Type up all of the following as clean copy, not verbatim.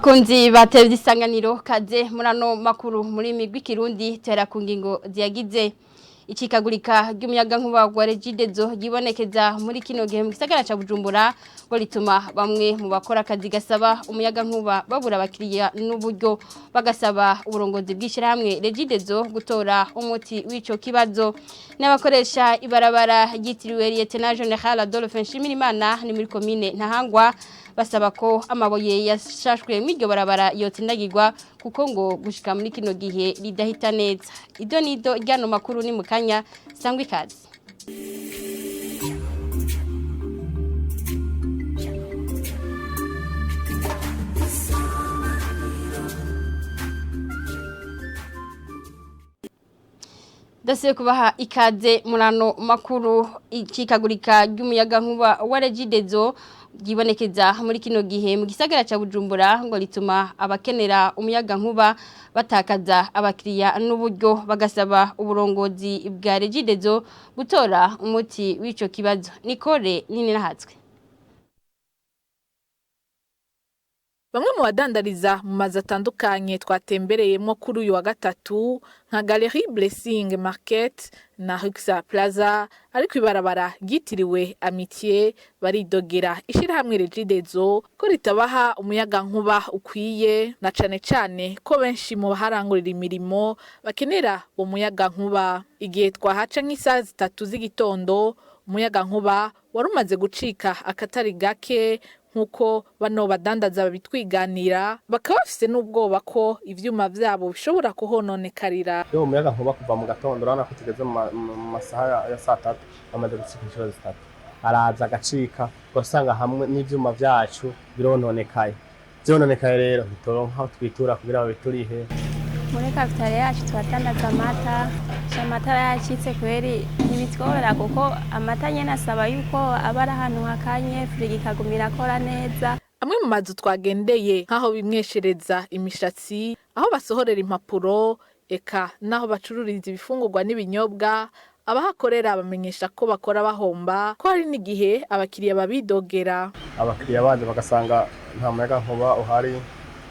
Bakunzi batevye isanganiro kaze murano makuru muri migwi kirundi tera ku ngingo ziyagize ikikagurika ry'umuyaga nkuba wa Regidezo gibonekeza muri kino gihe mu gisagara ca Bujumbura ngo lituma bamwe mu bakora akazi gasaba umuyaga nkuba babura abakiriya n'uburyo bagasaba uburongozi bw'ishirahamwe Regidezo gutora umuti w'ico kibazo n'abakoresha ibarabara ryitiriwe Lieutenant General Adolphe Nshimirimana ni muri commune Ntahangwa basaba ko amaboye yashashwe mw'iryo barabara yotsindagirwa kuko ngo gushika muri kino gihe ridahita neza ido nido ryano makuru ni mukanya sangwe ikaze Dasiye kubaha ikaze murano makuru ikikagurika ry'umuyaga nkuba wa Regidezo gibonekeza muri kino gihe mu gisagara ca Bujumbura ngo lituma abakenera umuyaga nkuba batakaza abakiriya n'uburyo bagasaba uburongozi bwa Regidezo gutora umuti w'ico kibazo Nicole nini nahatswe Bamwe mu badandariza mu mazu atandukanye twatembereyemo kuri uyu wa gatatu nka Galerie Blessing Market na Ruxa Plaza ariko ibarabara ryitiriwe Amitié baridogera ishirahamwe Regidezo ko ritabaha umuyaga nkuba ukwiye na cane ko benshi mu baharangurira imirimo bakenera umuyaga nkuba igihe twahaca nk'isaha 3 z'igitondo umuyaga nkuba warumaze gucika akatari gake nkuko bano badandaza babitwiganira bakaba bafise n'ubwoba ko ivyuma vyabo bishobora kuhononekarira yo umuyaga nkuba kuva mu gatondo urana ko tugeze mu masaha ya 3 bamaze gucika inshuro 3 araza agacika gusanga hamwe n'ivyuma vyacu birononekaye rero bitoronka twitura kugira babiturihe muri kapitale yacu twatandaza amata yacitse kweri ntibitworohera kuko amata nyene asaba yuko aba ari ahantu hakanye firigo ikagumira akora neza amwe mu mazu twagendeye nk'aho bimweshereza imishatsi aho basohorera impapuro eka naho bacururiza ibifungurwa n'ibinyobwa abahakorera bamenyesha ko bakora bahomba ko hari n'igihe abakiriya babidogera abakiriya bandi bagasanga nta muyaga nkuba uhari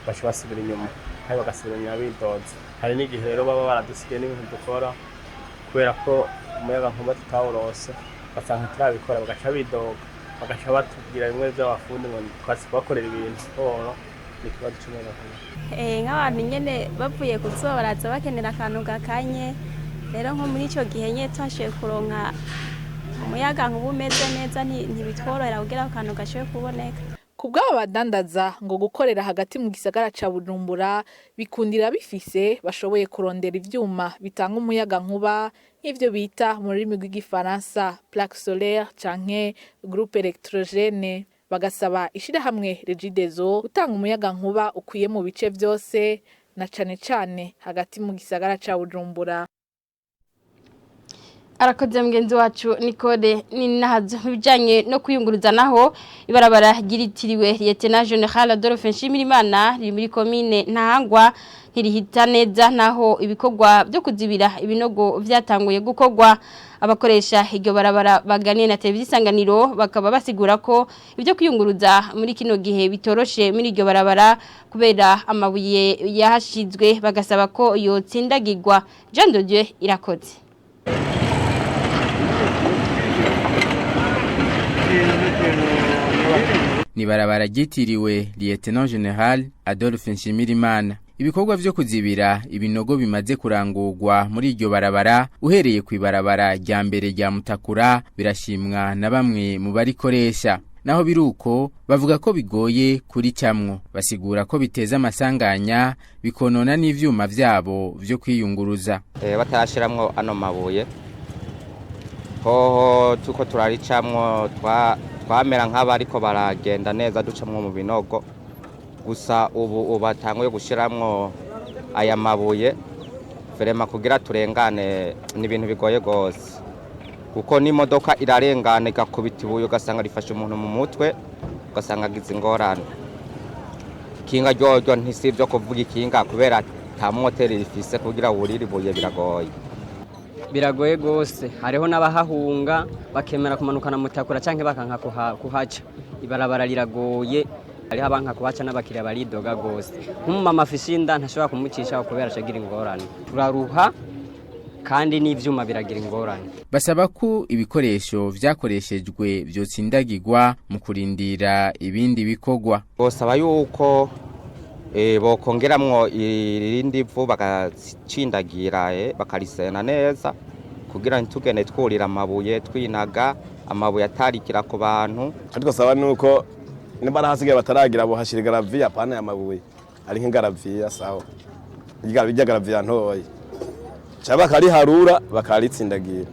bashobasubira inyuma hari bagasubira bidoze hari n'igihe rero baba baradusigaye n'ibintu dukora kubera ko umuyaga nkuba tutawurose basanga turabikora bagaca bidoga bagaca batubwira bimwe by'abafundi ngo twasi bakorera ibintu siporo n'ikibazo cy'umuyaga nkuba nk'abantu nyene bavuye kuzoraza bakenera akantu gakanye rero nko muri ico gihe nye twashoye kuronka umuyaga nkuba umeze neza ntibitworohera kugira akantu gashoye kuboneka Kubwabo badandaza ngo gukorera hagati mu gisagara ca Bujumbura bikundira bifise bashoboye kurondera ivyuma bitanga umuyaga nkuba nk'ivyo bita mu rurimi rw'igifaransa plaque solaire canke groupe électrogène bagasaba ishirahamwe Regidezo gutanga umuyaga nkuba ukwiye mu bice vyose na cane hagati mu gisagara ca Bujumbura Arakoze mgenzi wacu Nicole ninahazo bijanye no kuyunguruza naho ibarabara giritiriwe Lieutenant General Adolphe Nshimirimana riri muri commune Ntahangwa ntirihita neza naho ibikorwa byo kuzibira ibinogo vyatanguye gukorwa abakoresha iryo barabara baganiye na televiziyo isanganiro bakaba basigura ko ibyo kuyunguruza muri kino gihe bitoroshe muri iryo barabara kubera amabuye yahashizwe bagasaba ko yotsindagirwa Jean de Dieu irakoze ni barabara ryitiriwe Lieutenant General Adolphe Nshimirimana ibikorwa vyo kuzibira ibinogo bimaze kurangurwa muri iryo barabara uhereye ku ibarabara rya mbere rya Mutakura birashimwa na bamwe mu barikoresha naho biruko bavuga ko bigoye kuri camwo basigura ko biteza amasanganya bikonona n'ivyuma vyabo vyo kwiyunguruza batashiramwo ano mabuye hoho tuko turaricamwo twamera nk'abariko baragenda neza ducamwo mu binogo gusa ubu batanguye gushiramwo aya mabuye verema kugira turengane n'ibintu bigoye gose kuko n'imodoka irarengana igakubita ibuye ugasanga rifashe umuntu mu mutwe ugasanga agize ingorane ikinga ryoryo ntisivyo kuvuga ikinga kubera ta moteri rifise kugira wurire ibuye biragoye gose hariho n'abahahunga bakemera kumanukana Mutakura canke bakanka kuhaca ibarabara riragoye hariho abanka kubaca n'abakiriya baridoga gose nk'umumama afise inda ntashobora kumucisha kubera acagira ingorane turaruha kandi n'ivyuma biragira ingorane. Basaba ko ibikoresho vyakoreshejwe vyotsindagirwa mu kurindira ibindi bikorwa. Bosaba yuko bokongeramwo irindi vu bagacindagira bakarisena neza kugira ntitugene twurira amabuye twinaga amabuye atarikira ku bantu. Ariko saba nuko niba hasigaye bataragira bo hashira garaviya pana ya mabuye ari nk'garaviya sawa bijya garaviya ntoyi cyaba kari harura bakaritsindagira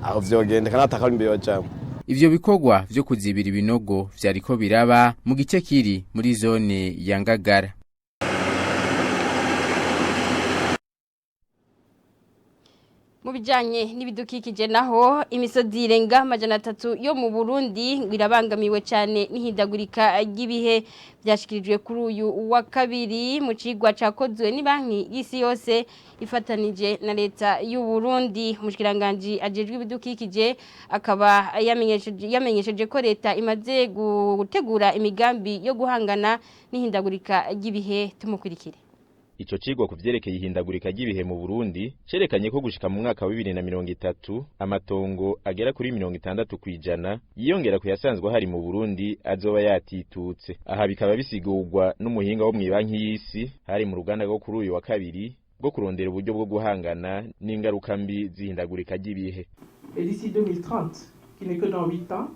aho vyogende kana takarimbe yojamo. Ivyo bikorwa vyo kuzibira ibinogo vyariko biraba mu gice kiri muri zone ya Ngagara. Mu bijanye n'ibidukikije naho imisozi irenga 300 yo mu Burundi irabangamiwe cyane n'ihindagurika ry'ibihe byashikirijwe kuri uyu wa kabiri mu cigwa cakozwe ni banki y'isi yose ifatanije na leta y'u Burundi. Umushikiranganje ajejwe ibidukikije akaba yamenyesheje ko leta imaze gutegura imigambi yo guhangana n'ihindagurika ry'ibihe. Tumukurikire. Ico cigwa kuvyerekeye ihindagurika ry'ibihe mu Burundi cerekanye ko gushika mu mwaka wa 2030 amatongo agera kuri 60% yiyongera ku yasanzwe hari mu Burundi azoba yatitutse. Aha bikaba bisigurwa n'umuhinga wo mw'ibanki y'isi hari mu ruganda rwo kuri uyu wa kabiri bwo kurondera uburyo bwo guhangana n'ingaruka mbi zihindagurika ry'ibihe. Et d'ici 2030, qui n'est que dans 8 ans,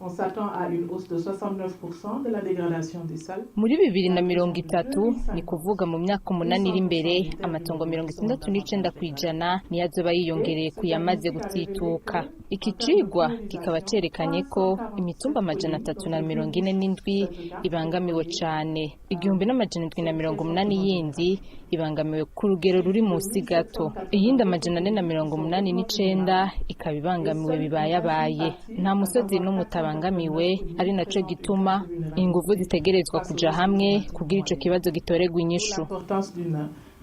on s'attend à une hausse de 69% de la dégradation des sols. Muri 2030 ni kuvuga mu myaka 8 iri imbere amatongo 69% ni azoba yiyongereye kuyamaze gutituka. Iki cigwa kikaba cerekanye ko imitumba 347 ibangamiwe cyane, 1780 yindi ibangamiwe ku rugero ruri munsi gato, iyindi 489 ikaba ibangamiwe bibayabaye. Nta musozi n'umutabangamiwe ari naco gituma inguvu zitegerezwa kuja hamwe kugira ico kibazo gitoregwa inyishu.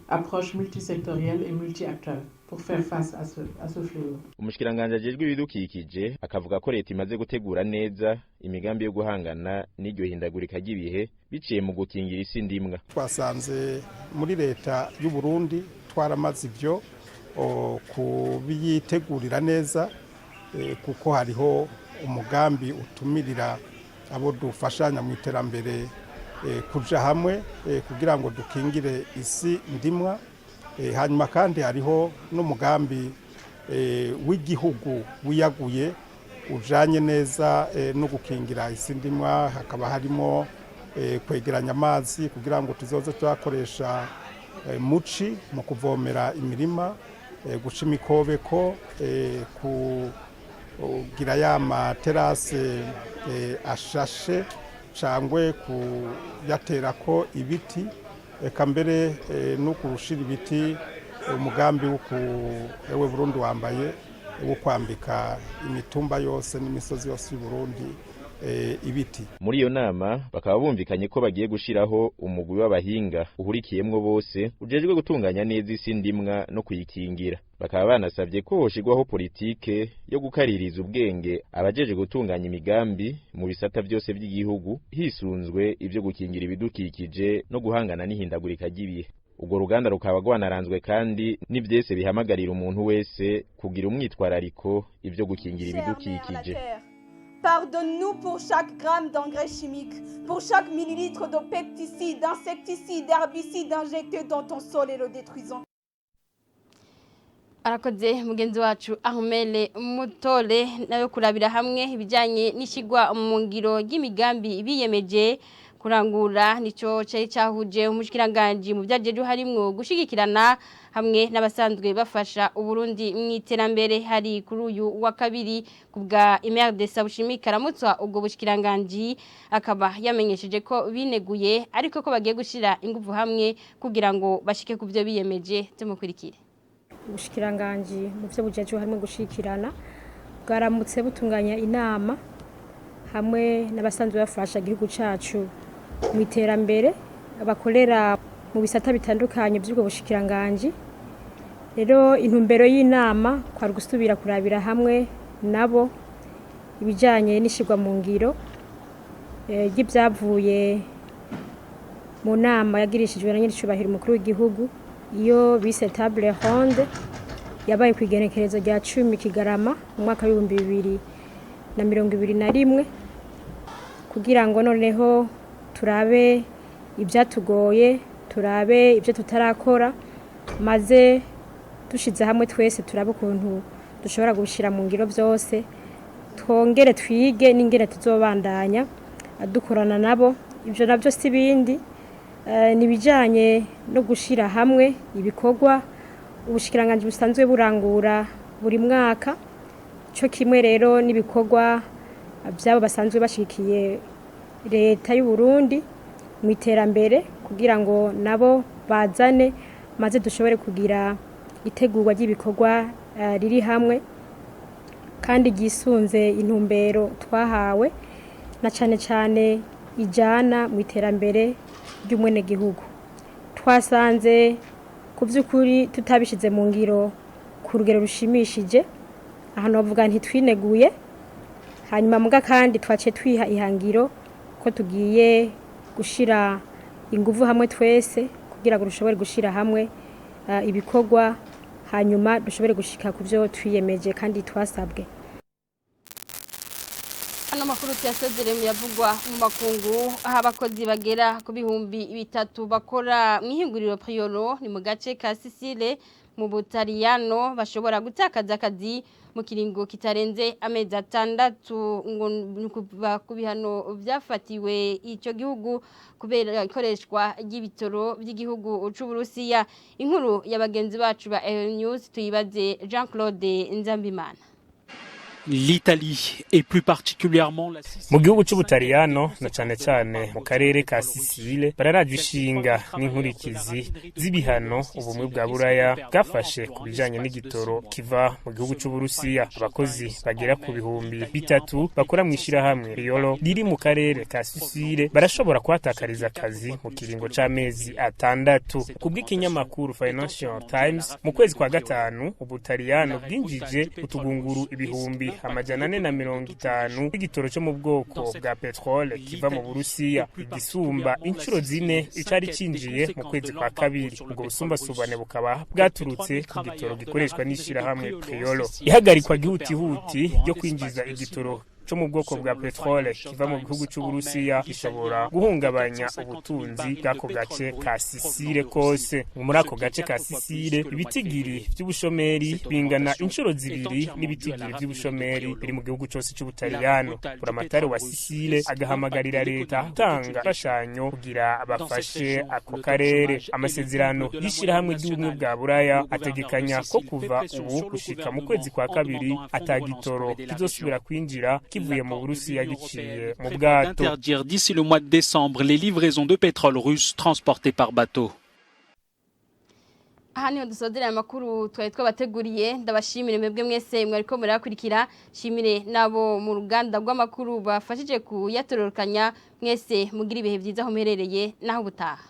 Approche multisectorielle et multi-acteur pour faire face à ce fléau. Umushikiranganje ajejwe ibidukikije akavuga ko leta imaze gutegura neza imigambi yo guhangana n'iryo hindagurika ry'ibihe biciye mu gukingira isi ndimwa. Twasanze muri leta y'u Burundi twaramaze ivyo kubiyitegurira neza kuko hariho umugambi utumirira abo dufashanya mu iterambere kuja hamwe kugira ngo dukingire isi ndimwa. Hanyuma kandi hariho n'umugambi w'igihugu wiyaguye ujanye neza no gukingira isi ndimwa. Hakaba harimo kwegeranya amazi kugira ngo tuzoze twakoresha muci mu kuvomera imirima, guca imikobeko, kugira ya materase ashashe cangwe kuyaterako ibiti, eka mbere no kurushira ibiti umugambi ewe Burundi wambaye wo kwambika imitumba yose n'imisozi yose y'u Burundi ibiti. Muri iyo nama bakaba bumvikanye ko bagiye gushiraho umugwi w'abahinga uhurikiyemwo bose ujejwe gutunganya neza isi ndimwa no kuyikingira. Bakaba banasavye ko hoshigwaho politike yo gukaririza ubwenge abajeje gutunganya imigambi mu bisata byose by'igihugu hisunzwe ivyo gukingira ibidukikije no guhangana n'ihindagurika ry'ibihe. Ubwo ruganda rukaba rwanaranzwe kandi n'ivyese bihamagarira umuntu wese kugira umwitwarariko ivyo gukingira ibidukikije. Pardonne-nous pour chaque gramme d'engrais chimiques, pour chaque millilitre de pesticides, d'insecticides, d'herbicides injectés dans ton sol et le détruisant. Arakoze mugenzi wacu Ahumele Mutole nayo kurabira hamwe ibijanye n'ishigwa mu ngiro y'imigambi biyemeje kurangura nico cari cyahuje umushikiranganje mu byajeje harimwo gushigikirana hamwe n'abasanzwe bafasha Uburundi mu iterambere. Hari kuri uyu wa kabiri kubwa Imerde Sabushimika Ramutswa ubwo bushikiranganje akaba yamenyesheje ko bineguye ariko ko bagiye gushira ingufu hamwe kugira ngo bashike ku byo biyemeje. Tumukurikire. Ubushikiranganje mu byo bujeje harimo gushikirana bwaramutse butunganya inama hamwe n'abasanzwe bafasha igihugu cacu mu iterambere abakorera mu bisata bitandukanye by'ubwo bushikiranganje. Rero intumbero y'inama kwa gusubira kurabira hamwe nabo ibijanye n'ishigwa mu ngiro y'ibyavuye mu nama yagirishijwe na nyiricubahiro umukuru w'igihugu iyo bise table ronde yabaye ku igenekerezo rya 10 Kigarama mu mwaka wa 2021 kugira ngo noneho turabe ibyatugoye turabe ibyo tutarakora maze dushize hamwe twese turabe ukuntu dushobora gushira mu ngiro byose twongere twige n'ingere tuzobandanya dukorana nabo ibyo nabyo si bindi nibijanye no gushira hamwe ibikorwa ubushikiranganje busanzwe burangura buri mwaka cyo kimwe rero nibikorwa byabo basanzwe bashikiye leta y'u Burundi mu iterambere kugira ngo nabo bazane maze dushobore kugira itegurwa ry'ibikorwa riri hamwe kandi gisunze intumbero twahawe na cyane cyane ijana mu iterambere ry'umwene gihugu twasanze ku by'ukuri tutabishize mu ngiro ku rugero rushimishije ahantu bavuga ntitwineguye hanyuma muga kandi twace twiha ihangiro ko tugiye gushira ingufu hamwe twese kugira ngo dushobore gushira hamwe ibikorwa hanyuma dushobore gushika ku byo twiyemeje kandi twasabwe. Ano makuru tuyasozere mu yavugwa mu makungu aho abakozi bagera ku bihumbi 3 bakora mu ihinguriro Priolo ni mu gace ka Sicile mu Butaliyano bashobora gutakaza akazi mu kiringo kitarenze amezi 6 ngo kuva ku bihano byafatiwe icyo gihugu kubera ikoreshwa ry'ibitoro by'igihugu c'u Burusiya. Inkuru y'abagenzi bacu ba News tuyibaze Jean-Claude Nzambimana. L'Italie et plus particulièrement la Sicile. Mu gihugu c'Ubutaliyano na cane cane mu karere ka Sicile bararaje ishinga n'inkurikizi z'ibihano ubumwe bwa Buraya bwafashe ku bijanye n'igitoro kiva mu gihugu c'u Burusiya. Abakozi bagera ku bihumbi 3 bakora mu ishirahamwe Priolo riri mu karere ka Sicile barashobora kwatakariza akazi mu kiringo c'amezi 6. Kubw'ikinyamakuru Financial Times mu kwezi kwa gatanu Ubutaliyano bwinjije utugunguru ibihumbi 450 igitoro cyo mu bwoko bwa petrole kiva mu Burusiya igisumba inshuro 4 icari cinjiye mu kwezi kwa kabiri. Ubwo busumbasubane bukaba bwaturutse ku gitoro gikoreshwa n'ishirahamwe Priolo. Ihagarikwa gihutihuti ryo kwinjiza igitoro cyo mu bwoko bwa petrole kiva mu gihugu cy'u Burusiya gishobora guhungabanya ubutunzi bw'ako gace ka Sicile kose. Muri ako gace ka Sicile ibitigiri by'ubushomeri bingana inshuro 2 n'ibitigiri by'ubushomeri biri mu gihugu cyose cy'Ubutaliyano. Buramatari wa Sicile agahamagarira leta gutanga fashanyo kugira abafashe ako karere. Amasezerano y'ishirahamwe ry'ubumwe bwa Buraya ategekanya ko kuva ubu gushika mu kwezi kwa kabiri atagitoro kizosubira kwinjira interdire d'ici le mois de décembre les livraisons de pétrole russe transportées par bateau. Aha niho dusodera amakuru twari twabateguriye ndabashimire mwebwe mwese mwariko murakurikira shimire nabo mu ruganda rw'amakuru bafashije kuyatororokanya mwese mugira ibihe byiza aho muherereye naho butaha.